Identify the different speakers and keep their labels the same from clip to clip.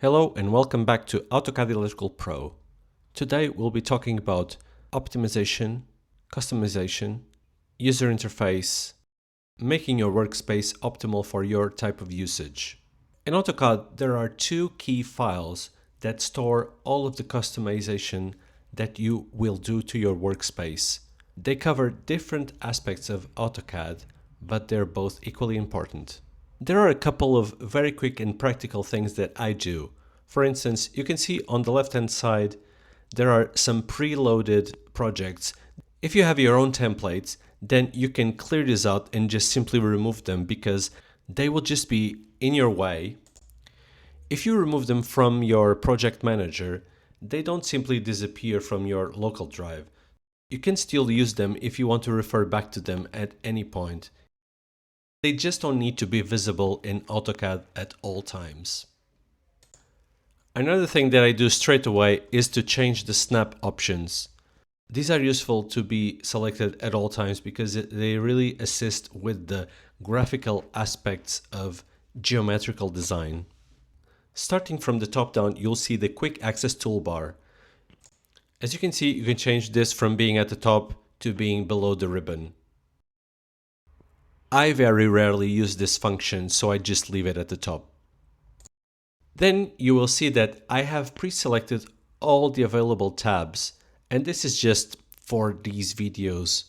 Speaker 1: Hello and welcome back to AutoCAD Electrical Pro. Today we'll be talking about optimization, customization, user interface, making your workspace optimal for your type of usage. In AutoCAD, there are two key files that store all of the customization that you will do to your workspace. They cover different aspects of AutoCAD, but they're both equally important. There are a couple of very quick and practical things that I do. For instance, you can see on the left-hand side, there are some preloaded projects. If you have your own templates, then you can clear this out and just simply remove them because they will just be in your way. If you remove them from your project manager, they don't simply disappear from your local drive. You can still use them if you want to refer back to them at any point. They just don't need to be visible in AutoCAD at all times. Another thing that I do straight away is to change the snap options. These are useful to be selected at all times because they really assist with the graphical aspects of geometrical design. Starting from the top down, you'll see the quick access toolbar. As you can see, you can change this from being at the top to being below the ribbon. I very rarely use this function, so I just leave it at the top. Then you will see that I have pre-selected all the available tabs, and this is just for these videos.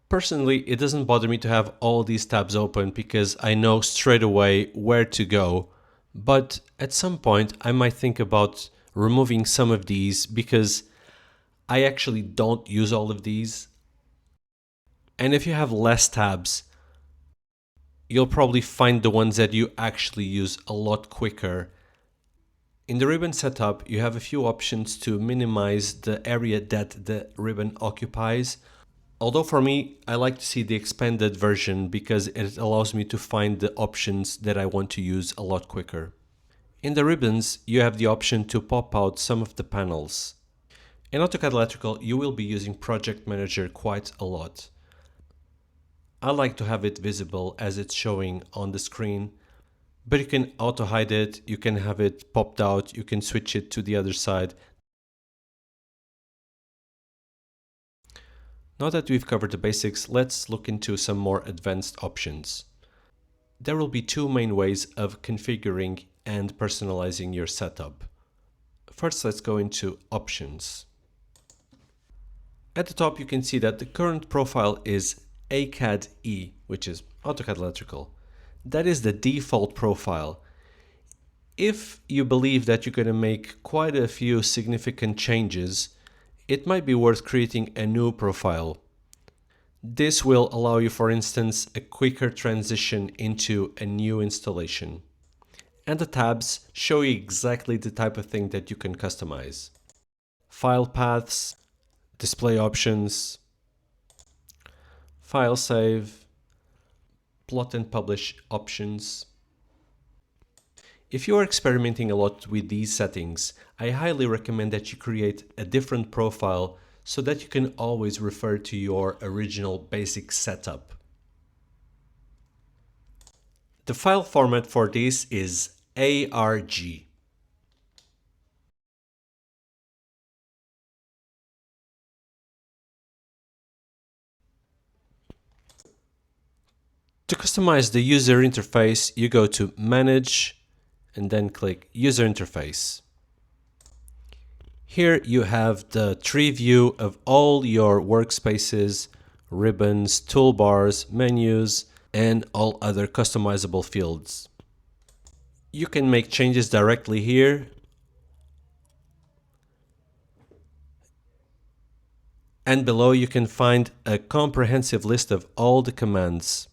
Speaker 1: Personally, it doesn't bother me to have all these tabs open because I know straight away where to go, but at some point I might think about removing some of these because I actually don't use all of these. And if you have less tabs, you'll probably find the ones that you actually use a lot quicker. In the ribbon setup, you have a few options to minimize the area that the ribbon occupies. Although for me, I like to see the expanded version because it allows me to find the options that I want to use a lot quicker. In the ribbons, you have the option to pop out some of the panels. In AutoCAD Electrical, you will be using Project Manager quite a lot. I like to have it visible as it's showing on the screen, but you can auto hide it, you can have it popped out, you can switch it to the other side. Now that we've covered the basics, let's look into some more advanced options. There will be two main ways of configuring and personalizing your setup. First, let's go into Options. At the top, you can see that the current profile is ACAD E, which is AutoCAD Electrical. That is the default profile. If you believe that you're going to make quite a few significant changes, it might be worth creating a new profile. This will allow you, for instance, a quicker transition into a new installation. And the tabs show you exactly the type of thing that you can customize. File paths, display options, file save, plot and publish options. If you are experimenting a lot with these settings, I highly recommend that you create a different profile so that you can always refer to your original basic setup. The file format for this is ARG. To customize the user interface, you go to Manage and then click User Interface. Here you have the tree view of all your workspaces, ribbons, toolbars, menus, and all other customizable fields. You can make changes directly here. And below you can find a comprehensive list of all the commands.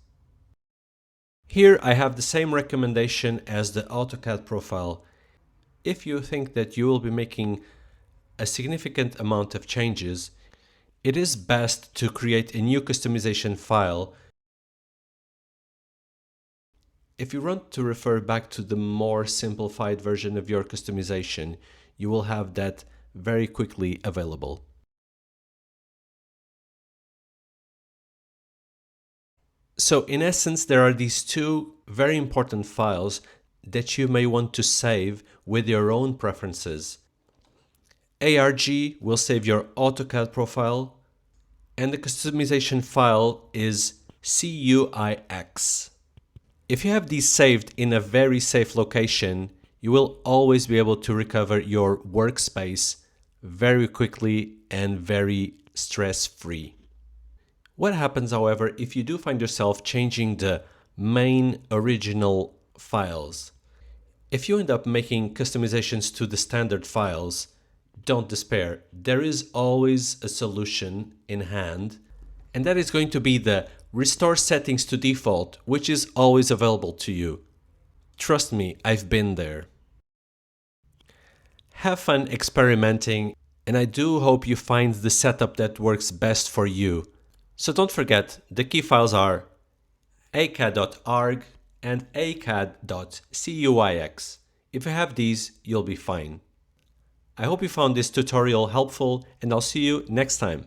Speaker 1: Here I have the same recommendation as the AutoCAD profile. If you think that you will be making a significant amount of changes, it is best to create a new customization file. If you want to refer back to the more simplified version of your customization, you will have that very quickly available. So in essence, there are these two very important files that you may want to save with your own preferences. ARG will save your AutoCAD profile, and the customization file is CUIX. If you have these saved in a very safe location, you will always be able to recover your workspace very quickly and very stress-free. What happens, however, if you do find yourself changing the main original files? If you end up making customizations to the standard files, don't despair. There is always a solution in hand, and that is going to be the Restore Settings to Default, which is always available to you. Trust me, I've been there. Have fun experimenting, and I do hope you find the setup that works best for you. So don't forget, the key files are acad.arg and acad.cuix. If you have these, you'll be fine. I hope you found this tutorial helpful, and I'll see you next time.